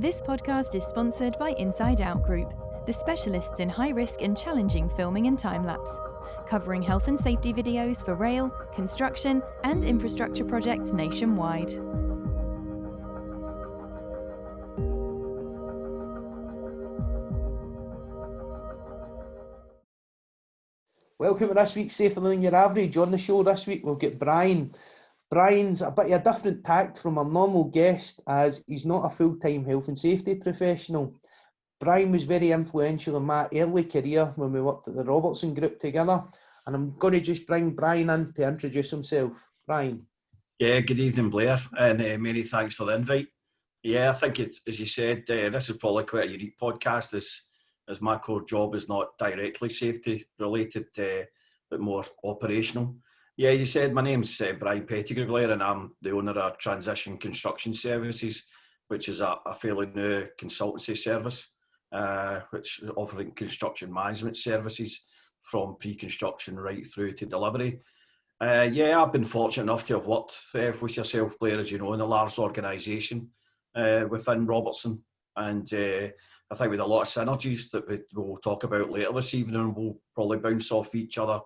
This podcast is sponsored by Inside Out Group, the specialists in high-risk and challenging filming and time-lapse, covering health and safety videos for rail, construction, and infrastructure projects nationwide. Welcome to this week's Safer Than Your Average. On the show this week we've got Brian. Brian's a bit of a different tact from our normal guest, as he's not a full-time health and safety professional. Brian was very influential in my early career when we worked at the Robertson Group together, and I'm going to just bring Brian in to introduce himself. Brian. Yeah, good evening, Blair, and many thanks for the invite. Yeah, I think it's, as you said, this is probably quite a unique podcast, as my core job is not directly safety related, but more operational. Yeah, as you said, my name's Brian Pettigrew, Blair, and I'm the owner of Transition Construction Services, which is a fairly new consultancy service, which is offering construction management services from pre-construction right through to delivery. Yeah, I've been fortunate enough to have worked with yourself, Blair, as you know, in a large organisation within Robertson, and I think we had a lot of synergies that we'll talk about later this evening, and we'll probably bounce off each other.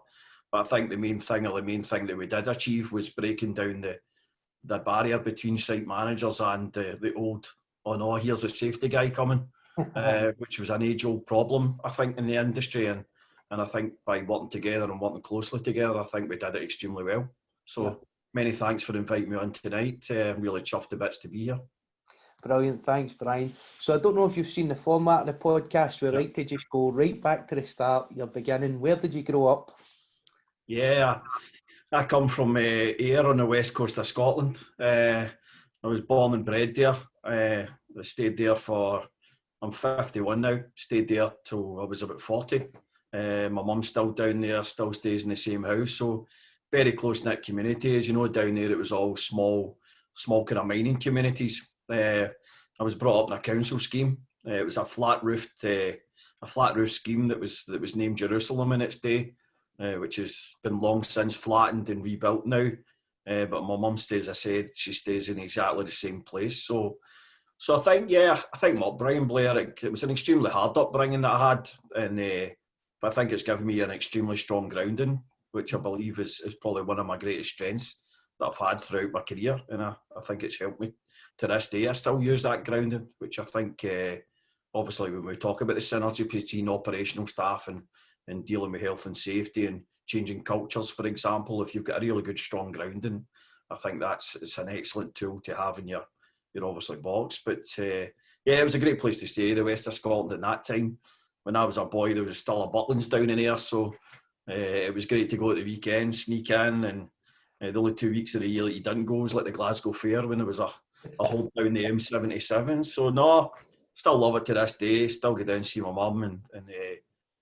But I think the main thing that we did achieve was breaking down the barrier between site managers and the old, oh no, here's a safety guy coming, which was an age-old problem, I think, in the industry. And I think by working together and working closely together, I think we did it extremely well. So many thanks for inviting me on tonight. I'm really chuffed to bits to be here. Brilliant, thanks Brian. So I don't know if you've seen the format of the podcast. We like to just go right back to the start, your beginning. Where did you grow up? Yeah, I come from Ayr on the west coast of Scotland. I was born and bred there. I stayed there I'm 51 now, stayed there till I was about 40. My mum's still down there, still stays in the same house. So very close-knit community. As you know, down there it was all small kind of mining communities. I was brought up in a council scheme. It was a flat roof scheme that was named Jerusalem in its day, which has been long since flattened and rebuilt now. But my mum stays, as I said, she stays in exactly the same place. So I think my upbringing, Blair, it was an extremely hard upbringing that I had, but I think it's given me an extremely strong grounding, which I believe is probably one of my greatest strengths that I've had throughout my career, and I think it's helped me to this day. I still use that grounding, which I think, obviously, when we talk about the synergy between operational staff and dealing with health and safety and changing cultures, for example, if you've got a really good, strong grounding, I think it's an excellent tool to have in your obviously box. But yeah, it was a great place to stay, the west of Scotland at that time. When I was a boy, there was still a Butlins down in there, so it was great to go at the weekend, sneak in, and the only 2 weeks of the year that you didn't go was like the Glasgow Fair, when there was a hold down the M77. So no, still love it to this day. Still go down and see my mum, and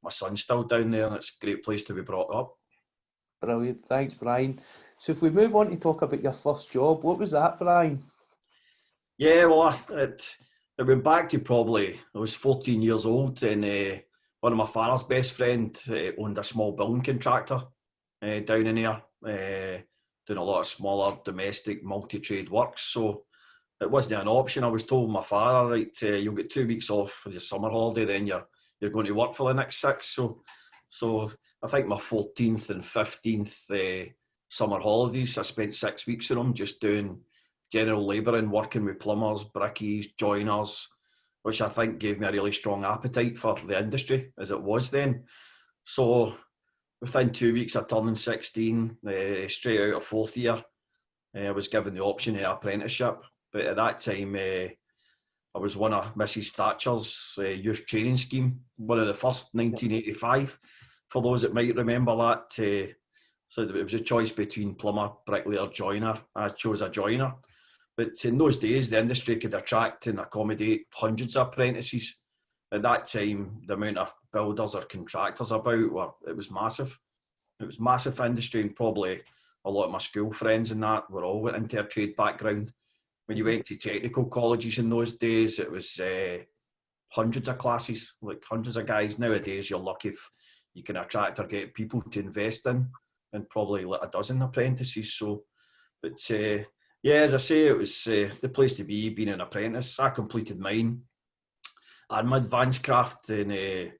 my son's still down there, and it's a great place to be brought up. Brilliant, thanks Brian. So if we move on to talk about your first job, what was that, Brian? Yeah, well, it went back to probably, I was 14 years old, and one of my father's best friend owned a small building contractor down in there, doing a lot of smaller domestic multi-trade works. So it wasn't an option. I was told by my father, right, you'll get 2 weeks off for your summer holiday, then you're going to work for the next 6. So I think my 14th and 15th summer holidays, I spent 6 weeks of them just doing general labouring, working with plumbers, brickies, joiners, which I think gave me a really strong appetite for the industry as it was then. So within 2 weeks of turning 16, straight out of fourth year, I was given the option of apprenticeship. But at that time, I was one of Mrs. Thatcher's youth training scheme, one of the first, 1985, for those that might remember that. So it was a choice between plumber, bricklayer, joiner. I chose a joiner. But in those days, the industry could attract and accommodate hundreds of apprentices. At that time, the amount of builders or contractors about, it was massive. It was massive industry, and probably a lot of my school friends and that were all went into a trade background. When you went to technical colleges in those days, it was hundreds of classes, like hundreds of guys. Nowadays, you're lucky if you can attract or get people to invest in, and probably like a dozen apprentices. So, but Yeah, as I say, it was the place to be, being an apprentice. I completed mine. I had my advanced craft, and I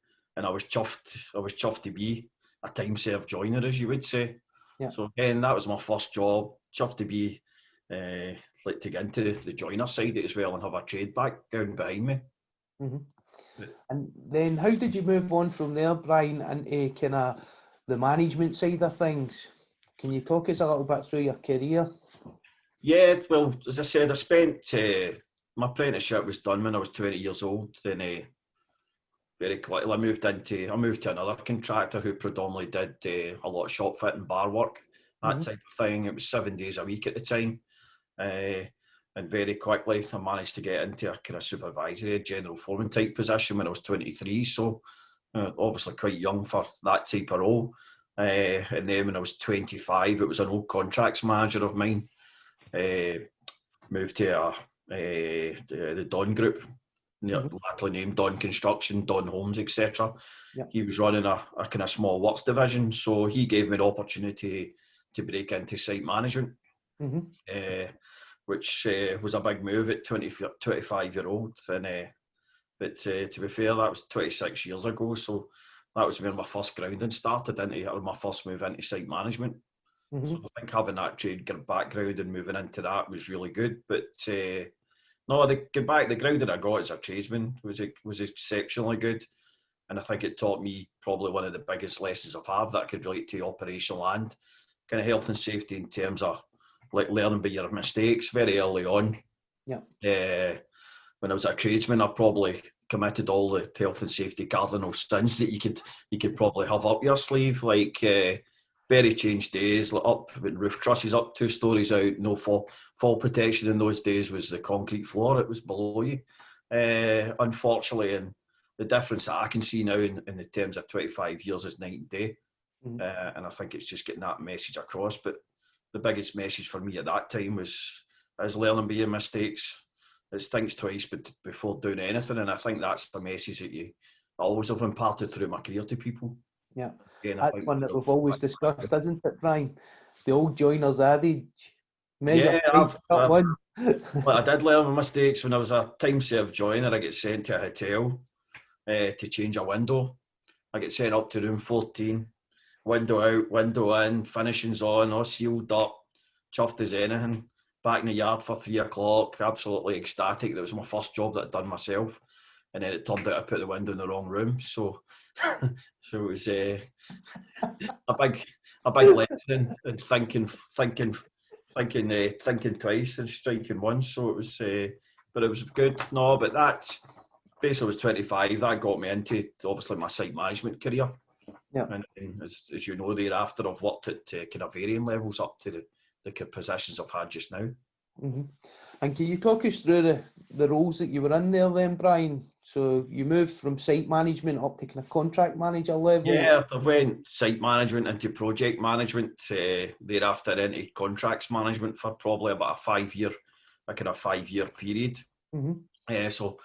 was chuffed. I was chuffed to be a time served joiner, as you would say. Yeah. So again, that was my first job. Chuffed to be like to get into the joiner side of it as well and have a trade background behind me. Mm-hmm. And then how did you move on from there, Brian, into kind of the management side of things? Can you talk us a little bit through your career? Yeah, well, as I said, I spent my apprenticeship was done when I was 20 years old. Then very quickly I moved to another contractor who predominantly did a lot of shop fit and bar work, that type of thing. It was 7 days a week at the time. And very quickly I managed to get into a kind of supervisory, general foreman type position when I was 23. So obviously quite young for that type of role. And then when I was 25, it was an old contracts manager of mine. Moved to the Don Group, luckily named Don Construction, Don Homes, etc. Yeah. He was running a kind of small works division, so he gave me the opportunity to break into site management, which was a big move at 25-year-old. But to be fair, that was 26 years ago, so that was where my first grounding started, my first move into site management. So I think having that trade background and moving into that was really good. But no, the grounding I got as a tradesman was exceptionally good. And I think it taught me probably one of the biggest lessons I've had that I could relate to operational and kind of health and safety in terms of like learning by your mistakes very early on. Yeah. When I was a tradesman, I probably committed all the health and safety cardinal sins that you could probably have up your sleeve, like very changed days, like up with roof trusses up 2 stories out, no fall protection in those days was the concrete floor, it was below you. Unfortunately, and the difference that I can see now in the terms of 25 years is night and day. And I think it's just getting that message across. But the biggest message for me at that time was learning by your mistakes. It's thinks twice before doing anything. And I think that's the message that I always have imparted through my career to people. Yeah. Again, that's one that we've always discussed, isn't it, Brian? The old joiner's adage. Yeah, I did learn my mistakes when I was a time served joiner. I get sent to a hotel to change a window. I get sent up to room 14, window out, window in, finishings on, all sealed up, chuffed as anything. Back in the yard for 3 o'clock, absolutely ecstatic. That was my first job that I'd done myself. And then it turned out I put the window in the wrong room. So it was a big lesson in thinking twice and striking once. So it was, but it was good. No, but that basically was 25. That got me into obviously my site management career. Yeah. And as you know, thereafter I've worked at kind of varying levels up to the positions I've had just now. And can you talk us through the roles that you were in there then, Brian? So you moved from site management up to kind of contract manager level? Yeah, I went site management into project management, thereafter into contracts management for probably about a 5-year period. So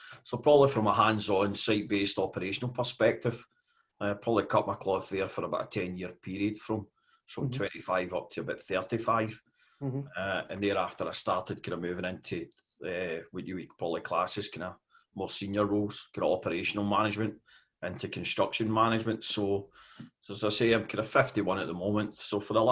probably from a hands-on site-based operational perspective, probably cut my cloth there for about a 10-year period from 25 up to about 35. And thereafter I started kind of moving into what you would probably class as kind of more senior roles, kind of operational management into construction management. So as I say, I'm kind of 51 at the moment. So for about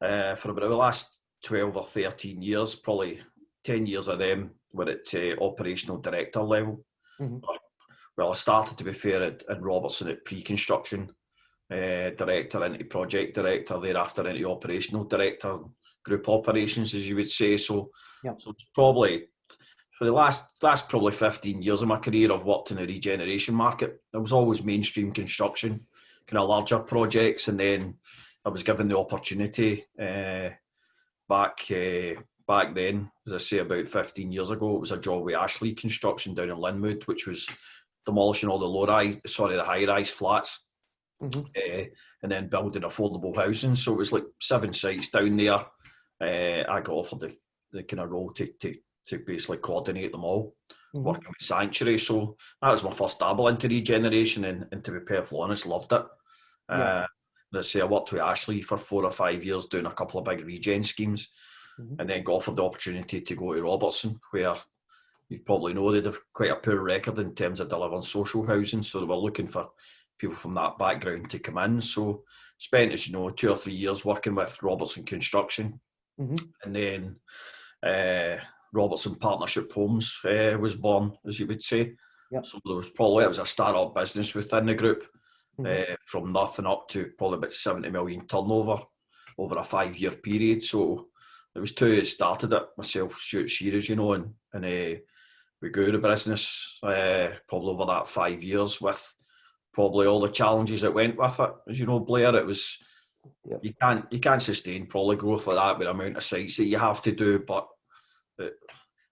the last 12 or 13 years, probably 10 years of them were at operational director level. Well, I started, to be fair, at Robertson at pre-construction director, into project director, thereafter into operational director, group operations, as you would say. So it's probably for the last probably 15 years of my career, I've worked in the regeneration market. It was always mainstream construction, kind of larger projects, and then I was given the opportunity back then, as I say, about 15 years ago. It was a job with Ashley Construction down in Linwood, which was demolishing all the high-rise flats, and then building affordable housing. So it was like 7 sites down there. I got offered the kind of role to basically coordinate them all, working with Sanctuary. So that was my first dabble into regeneration, and to be perfectly honest, loved it. Let's say I worked with Ashley for 4 or 5 years doing a couple of big regen schemes. and then got offered the opportunity to go to Robertson, where you probably know they'd have quite a poor record in terms of delivering social housing, so they were looking for people from that background to come in. So spent, as you know, 2 or 3 years working with Robertson Construction, and then Robertson Partnership Homes was born, as you would say. Yep. So it was a start-up business within the group, from nothing up to probably about 70 million turnover over a 5-year period. So it was two that started it, myself, Stuart Shearers, you know, and we grew the business probably over that 5 years with probably all the challenges that went with it. As you know, Blair, it was, you can't sustain probably growth like that with the amount of sites that you have to do, but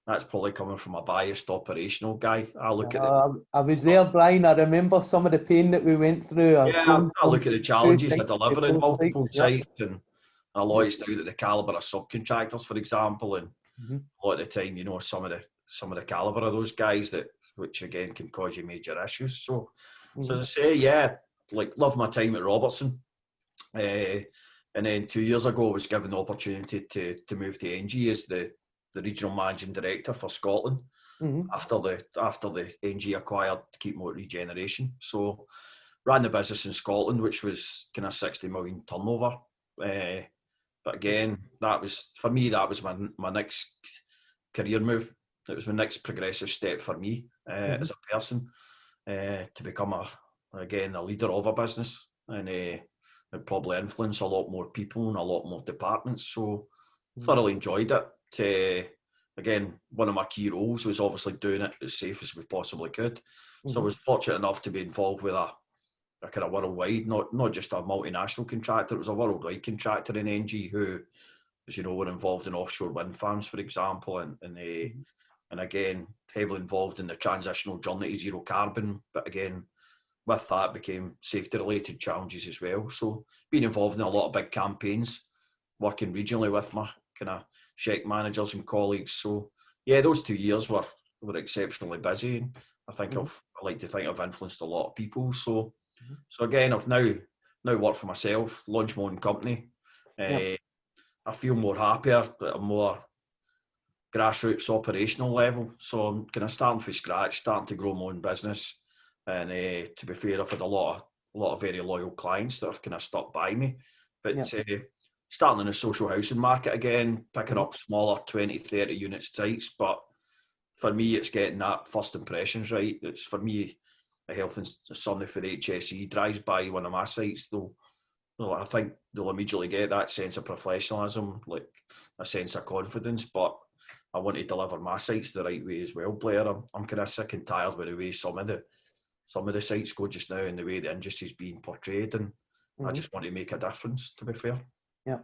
that's probably coming from a biased operational guy. I look at it. I was there, Brian. I remember some of the pain that we went through. I look at the challenges of delivering multiple sites, and a lot it's down to the calibre of subcontractors, for example, and a lot of the time, you know, some of the calibre of those guys, that which again can cause you major issues. So as I say, like, love my time at Robertson, and then 2 years ago I was given the opportunity to move to NG as the regional managing director for Scotland, after the NG acquired Keepmoat Regeneration. So ran the business in Scotland, which was kind of 60 million turnover. But again, that was my next career move. It was my next progressive step for me as a person, to become a leader of a business, and probably influence a lot more people and a lot more departments. So thoroughly enjoyed it. Again, one of my key roles was obviously doing it as safe as we possibly could. So I was fortunate enough to be involved with a kind of worldwide, not just a multinational contractor, it was a worldwide contractor in NG who, as you know, were involved in offshore wind farms, for example, and again, heavily involved in the transitional journey to zero carbon. But again, with that became safety-related challenges as well. So being involved in a lot of big campaigns, working regionally with my kind of check managers and colleagues. So yeah, those 2 years were exceptionally busy. And I think I like to think I've influenced a lot of people. So again, I've now worked for myself, launched my own company. I feel more happier at a more grassroots operational level. So I'm kind of starting from scratch, starting to grow my own business. And to be fair, I've had a lot of very loyal clients that have kind of stuck by me. But starting in the social housing market again, picking up smaller 20, 30 unit sites. But for me, it's getting that first impressions right. It's, for me, a health and somebody for HSE drives by one of my sites, I think they'll immediately get that sense of professionalism, like a sense of confidence. But I want to deliver my sites the right way as well, Blair. I'm kind of sick and tired with the way some of the sites go just now and the way the industry's being portrayed, and I just want to make a difference, to be fair. Yeah.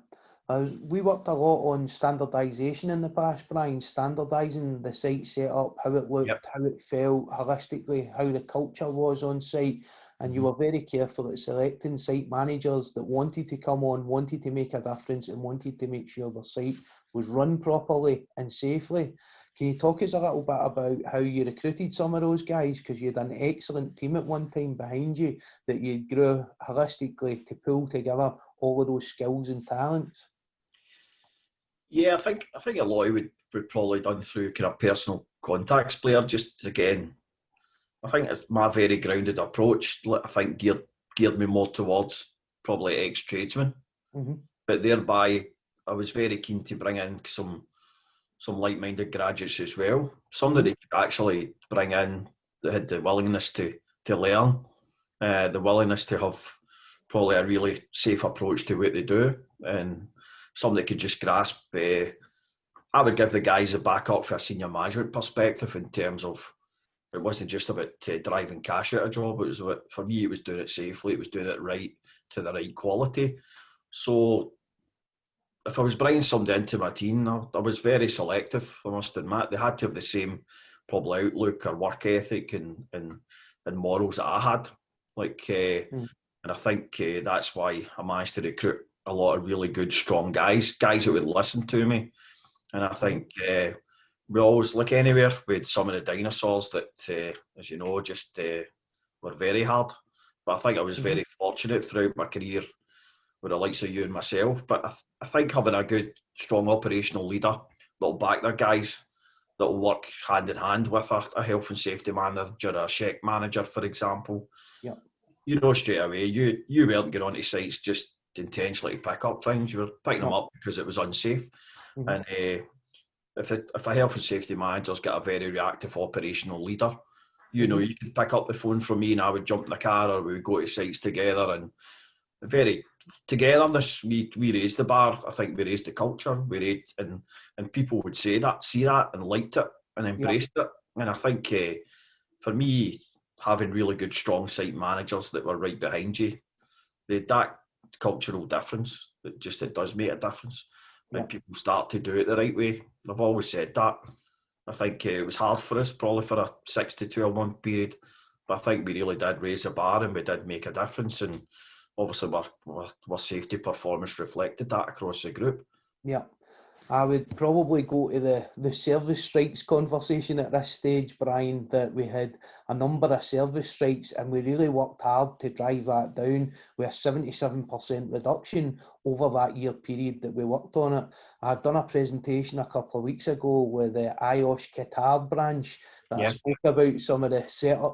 We worked a lot on standardisation in the past, Brian, standardising the site setup, how it looked, how it felt, holistically, how the culture was on site. And you were very careful at selecting site managers that wanted to come on, wanted to make a difference, and wanted to make sure the site was run properly and safely. Can you talk us a little bit about how you recruited some of those guys? Because you had an excellent team at one time behind you that you grew holistically to pull together all of those skills and talents. Yeah, I think a lot of it would probably done through kind of personal contacts, Blair. Just again, I think it's my very grounded approach. I think geared me more towards probably ex-tradesmen, but thereby I was very keen to bring in some like-minded graduates as well. Somebody could actually bring in that had the willingness to learn, the willingness to have probably a really safe approach to what they do, and somebody could just grasp. I would give the guys a backup for a senior management perspective in terms of it wasn't just about driving cash out of a job. It was about, for me, it was doing it safely. It was doing it right to the right quality. So if I was bringing somebody into my team, I was very selective, I must admit. They had to have the same probably outlook or work ethic and morals that I had. And I think that's why I managed to recruit a lot of really good, strong guys that would listen to me. And I think we always look anywhere with some of the dinosaurs that, as you know, just were very hard. But I think I was very fortunate throughout my career with the likes of you and myself. But I think having a good, strong operational leader that'll back their guys, that'll work hand in hand with a health and safety manager, a check manager, for example. Yeah. You know straight away, you weren't going onto sites just intentionally to pick up things. You were picking them up because it was unsafe. Mm-hmm. And if a health and safety manager's got a very reactive operational leader, you know, you can pick up the phone from me and I would jump in the car, or we would go to sites together, and very togetherness. We raised the bar. I think we raised the culture. We raised, and people would see that and liked it and embraced it. And I think for me, having really good, strong site managers that were right behind you, that cultural difference, it does make a difference. When people start to do it the right way. I've always said that. I think it was hard for us, probably for a 6 to 12 month period, but I think we really did raise the bar and we did make a difference. And obviously, our safety performance reflected that across the group. Yeah. I would probably go to the service strikes conversation at this stage, Brian, that we had a number of service strikes and we really worked hard to drive that down with a 77% reduction over that year period that we worked on it. I had done a presentation a couple of weeks ago with the IOSH Qatar branch that I spoke about some of the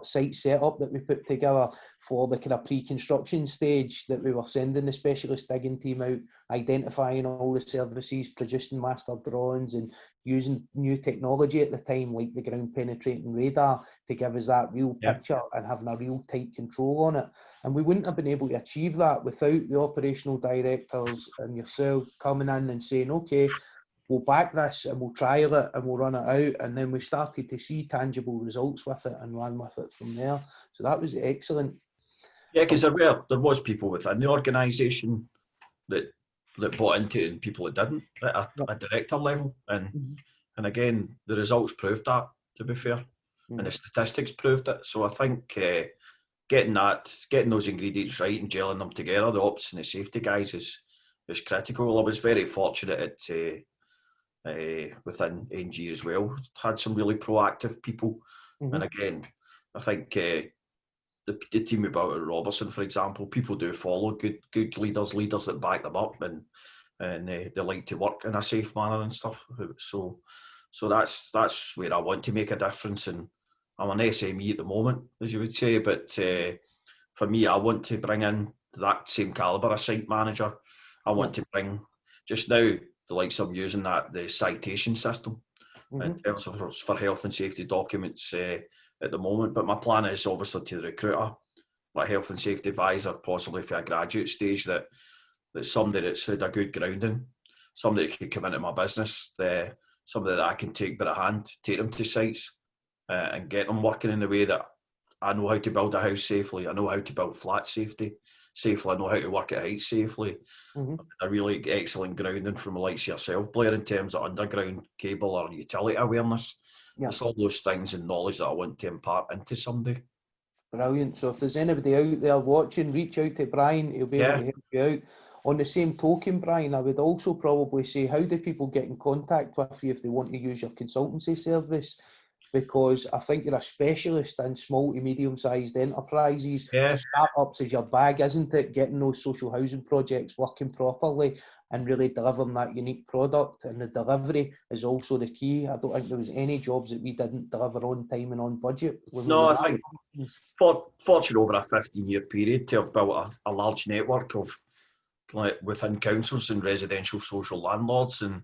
site setup that we put together for the kind of pre-construction stage, that we were sending the specialist digging team out, identifying all the services, producing master drawings and using new technology at the time, like the ground penetrating radar, to give us that real picture and having a real tight control on it. And we wouldn't have been able to achieve that without the operational directors and yourself coming in and saying, okay, we'll back this and we'll trial it and we'll run it out. And then we started to see tangible results with it and ran with it from there. So that was excellent. Yeah, because there was people within the organisation that bought into it and people that didn't at a director level. And again, the results proved that, to be fair. And the statistics proved it. So I think getting those ingredients right and gelling them together, the ops and the safety guys, is critical. I was very fortunate within NG as well. Had some really proactive people. And again, I think the team we built at Robertson, for example, people do follow good leaders that back them up, and they like to work in a safe manner and stuff. So that's where I want to make a difference. And I'm an SME at the moment, as you would say, but for me, I want to bring in that same calibre of site manager. I want to bring, just now, the likes of using the citation system in terms of for health and safety documents at the moment. But my plan is obviously to recruit a health and safety advisor, possibly for a graduate stage, that's somebody that's had a good grounding, somebody that could come into my business, somebody that I can take by the hand, take them to sites and get them working in the way that I know how to build a house safely, I know how to build flat safely, I know how to work at height safely. A really excellent grounding from the likes of yourself, Blair, in terms of underground cable or utility awareness. It's all those things and knowledge that I want to impart into somebody. Brilliant. So if there's anybody out there watching, reach out to Brian. He'll be able to help you out. On the same token, Brian, I would also probably say, how do people get in contact with you if they want to use your consultancy service? Because I think you're a specialist in small to medium-sized enterprises. Startups is your bag, isn't it? Getting those social housing projects working properly and really delivering that unique product. And the delivery is also the key. I don't think there was any jobs that we didn't deliver on time and on budget. No, I think fortunate over a 15-year period to have built a large network of within councils and residential social landlords. And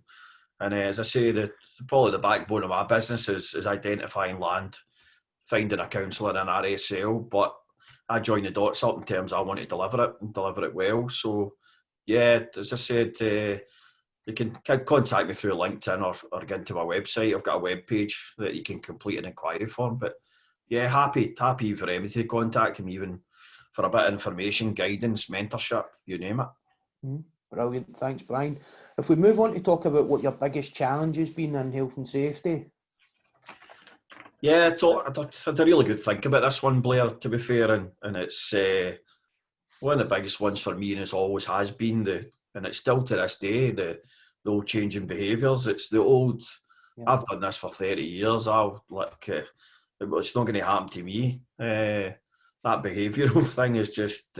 as I say, probably the backbone of my business is identifying land, finding a council and an RSL, but I join the dots up in terms of I want to deliver it and deliver it well. So yeah, as I said, you can contact me through LinkedIn or get into my website. I've got a web page that you can complete an inquiry form. But yeah, happy for anybody to contact me, even for a bit of information, guidance, mentorship, you name it. Brilliant. Thanks, Brian. If we move on to talk about what your biggest challenge has been in health and safety. Yeah, I had a really good think about this one, Blair, to be fair, and it's one of the biggest ones for me, and it always has been, and it's still to this day, the old changing behaviours. It's the old, I've done this for 30 years, it's not going to happen to me. That behavioural thing is just,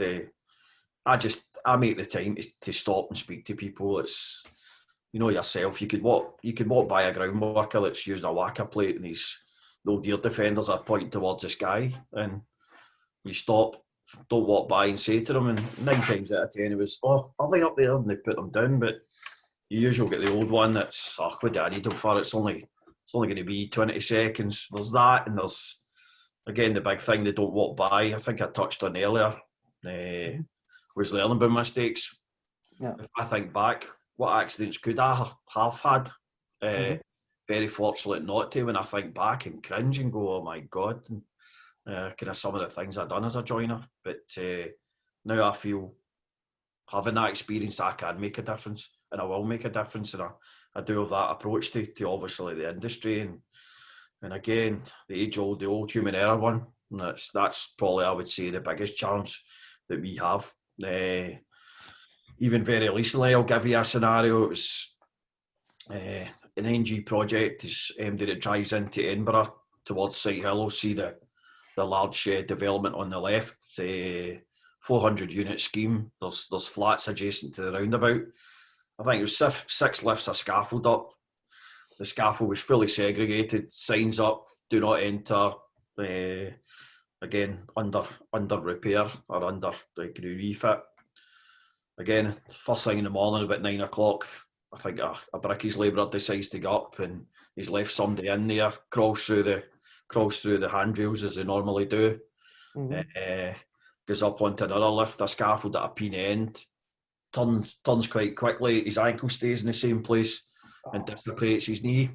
I make the time to stop and speak to people. It's, you know yourself, you could walk by a ground worker that's using a whacker plate and he's no deer defenders are pointing towards the sky, and you stop, don't walk by and say to them, and 9 times out of 10 it was, oh, are they up there? And they put them down. But you usually get the old one that's, oh, what do I need them for? It's only going to be 20 seconds. There's that, and there's, again, the big thing, they don't walk by. I think I touched on earlier, was learning by mistakes. Yeah. If I think back, what accidents could I have had? Very fortunate not to, when I think back and cringe and go, oh my God, and, kind of some of the things I've done as a joiner. But now I feel, having that experience, I can make a difference, and I will make a difference, and I do have that approach to obviously the industry, and again, the old human error one. And that's probably, I would say, the biggest challenge that we have. Even very recently, I'll give you a scenario. It was an NG project is that drives into Edinburgh towards Sight Hill. We'll see the large development on the left, 400 unit scheme. There's flats adjacent to the roundabout. I think it was 6 lifts of scaffold up. The scaffold was fully segregated, signs up, do not enter, again, under repair or under refit. Again, first thing in the morning, about 9 o'clock, I think a brickies labourer decides to get up, and he's left somebody in there, crawls through the handrails as they normally do, goes up onto another lift, a scaffold at a peen end, turns quite quickly, his ankle stays in the same place and dislocates his knee.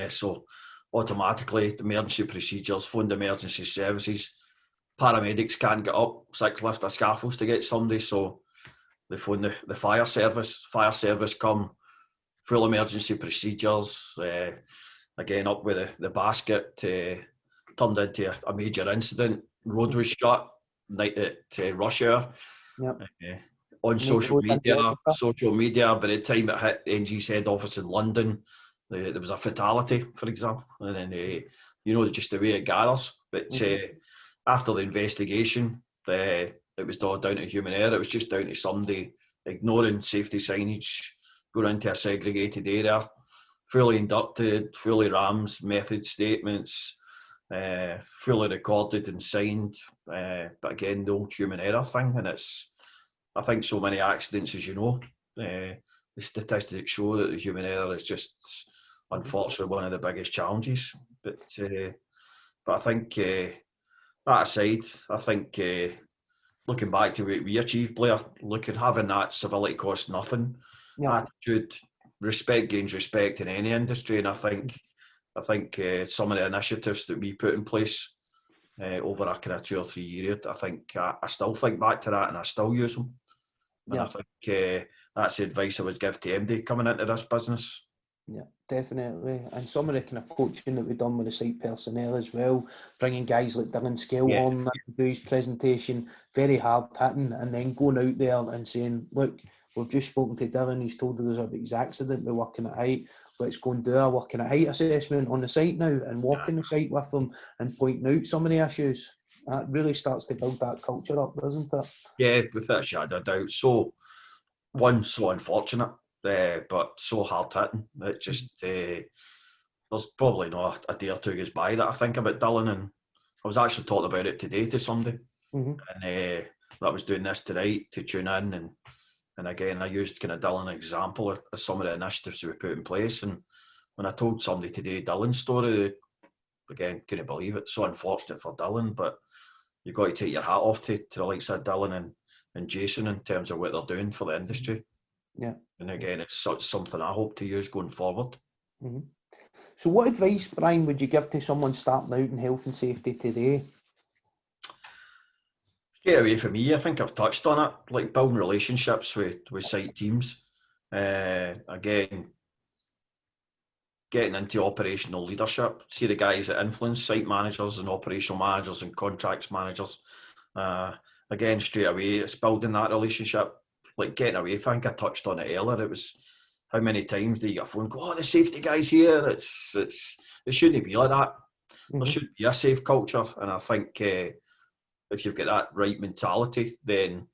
So automatically, the emergency procedures, phone the emergency services, paramedics can't get up 6 lift of scaffolds to get somebody, so they phone the fire service come, full emergency procedures, again up with the basket, turned into a major incident, road was shut, night at rush hour. Yep. On social media, by the time it hit NG's head office in London, there was a fatality, for example, and then, just the way it gathers. But after the investigation, it was all down to human error. It was just down to somebody ignoring safety signage, going into a segregated area, fully inducted, fully RAMS method statements, fully recorded and signed. But again, the old human error thing, and I think so many accidents, as you know, the statistics show that the human error is just, unfortunately, one of the biggest challenges. But I think, that aside, I think looking back to what we achieved, Blair, having that civility costs nothing. Yeah. Attitude, respect gains respect in any industry, and I think some of the initiatives that we put in place over a kind of 2 or 3 years, I think I still think back to that, and I still use them. And I think that's the advice I would give to MD coming into this business. Yeah, definitely. And some of the kind of coaching that we've done with the site personnel as well, bringing guys like Dylan Scale on that to do his presentation, very hard hitting, and then going out there and saying, look, we've just spoken to Dylan, he's told us about his accident with working at height. Let's go and do a working at height assessment on the site now and walking the site with them and pointing out some of the issues. That really starts to build that culture up, doesn't it? Yeah, without a shadow of doubt. So unfortunate, but so hard hitting. It just there's probably not a day or two goes by that I think about Dylan, and I was actually talking about it today to somebody, and that was doing this tonight to tune in, and again I used kind of Dylan example of some of the initiatives we put in place, and when I told somebody today Dylan's story, again couldn't believe it. So unfortunate for Dylan, but you've got to take your hat off to the likes of Dylan and Jason in terms of what they're doing for the industry. Yeah. And again, it's something I hope to use going forward. So what advice, Brian, would you give to someone starting out in health and safety today? Straight away for me, I think I've touched on it, like building relationships with site teams. Again, getting into operational leadership. See the guys that influence site managers and operational managers and contracts managers. Again, straight away, it's building that relationship. Like getting away, I think I touched on it earlier. It was how many times do you get a phone call, oh, the safety guy's here. It shouldn't be like that. There should be a safe culture. And I think if you've got that right mentality, then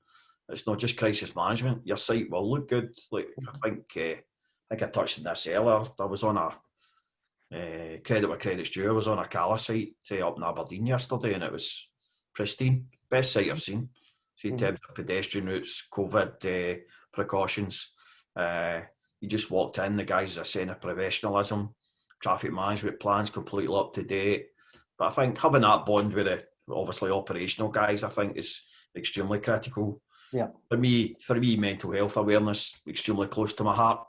it's not just crisis management. Your site will look good. Like I think I touched on this earlier. I was on a Credit with Credit's due. I was on a Cala site up in Aberdeen yesterday, and it was pristine. Best site I've seen. So in terms of pedestrian routes, COVID precautions, you just walked in. The guys are saying of professionalism, traffic management plans completely up to date. But I think having that bond with the obviously operational guys, I think is extremely critical. Yeah. For me, mental health awareness extremely close to my heart.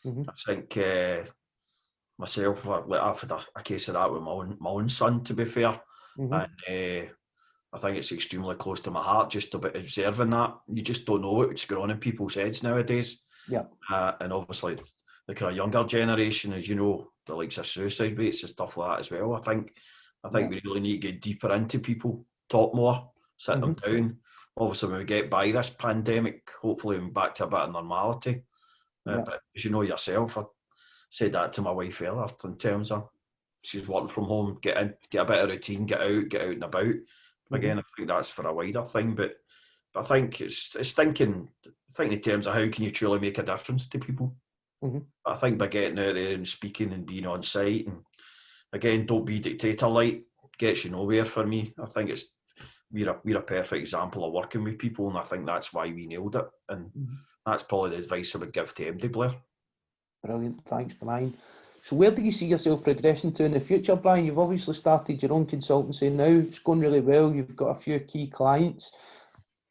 I think myself, I've had a case of that with my own son, to be fair, and I think it's extremely close to my heart just about observing that. You just don't know what's going on in people's heads nowadays. Yeah. And obviously the kind of younger generation, as you know, the likes of suicide rates and stuff like that as well. I think we really need to get deeper into people, talk more, sit them down. Obviously, when we get by this pandemic, hopefully we're back to a bit of normality. But as you know yourself, I said that to my wife earlier in terms of she's working from home, get a bit of routine, get out and about. Again, I think that's for a wider thing, but I think it's thinking in terms of how can you truly make a difference to people. I think by getting out there and speaking and being on site, and again, don't be dictator-like, gets you nowhere for me. I think we're a perfect example of working with people, and I think that's why we nailed it. And that's probably the advice I would give to MD Blair. Brilliant, thanks, Brian. So where do you see yourself progressing to in the future, Brian? You've obviously started your own consultancy now. It's going really well. You've got a few key clients.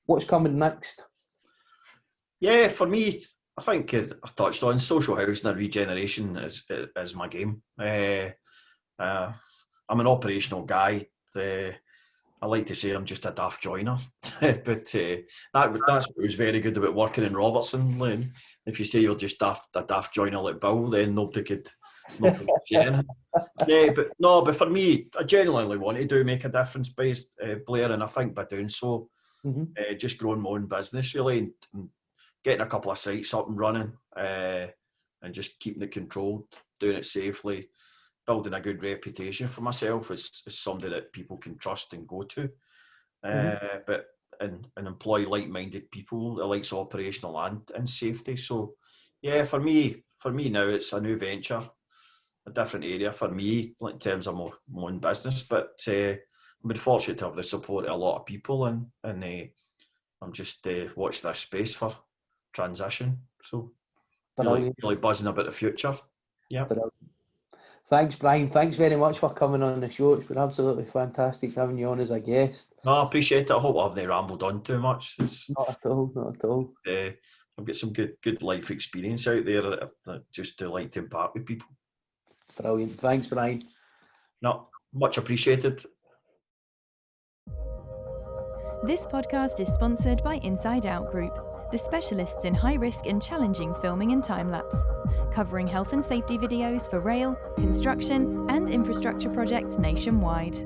What's coming next? Yeah, for me, I think I've touched on social housing and regeneration is my game. I'm an operational guy. I like to say I'm just a daft joiner, but that's what was very good about working in Robertson. Lane. If you say you're just a daft joiner like Bill, then nobody could say anything. But for me, I genuinely want to make a difference, Blair, and I think by doing so, just growing my own business really, and getting a couple of sites up and running, and just keeping it controlled, doing it safely, building a good reputation for myself as somebody that people can trust and go to, but and employ like-minded people that likes operational and safety. So yeah, for me now it's a new venture, a different area for me in terms of my own business, but I've been fortunate to have the support of a lot of people, and I'm just watch this space for transition. So really buzzing about the future. Yeah. Thanks, Brian. Thanks very much for coming on the show. It's been absolutely fantastic having you on as a guest. No, I appreciate it. I hope I haven't rambled on too much. Not at all. I've got some good life experience out there that just like to impart with people. Brilliant. Thanks, Brian. No, much appreciated. This podcast is sponsored by Inside Out Group, the specialists in high-risk and challenging filming and time-lapse, covering health and safety videos for rail, construction and infrastructure projects nationwide.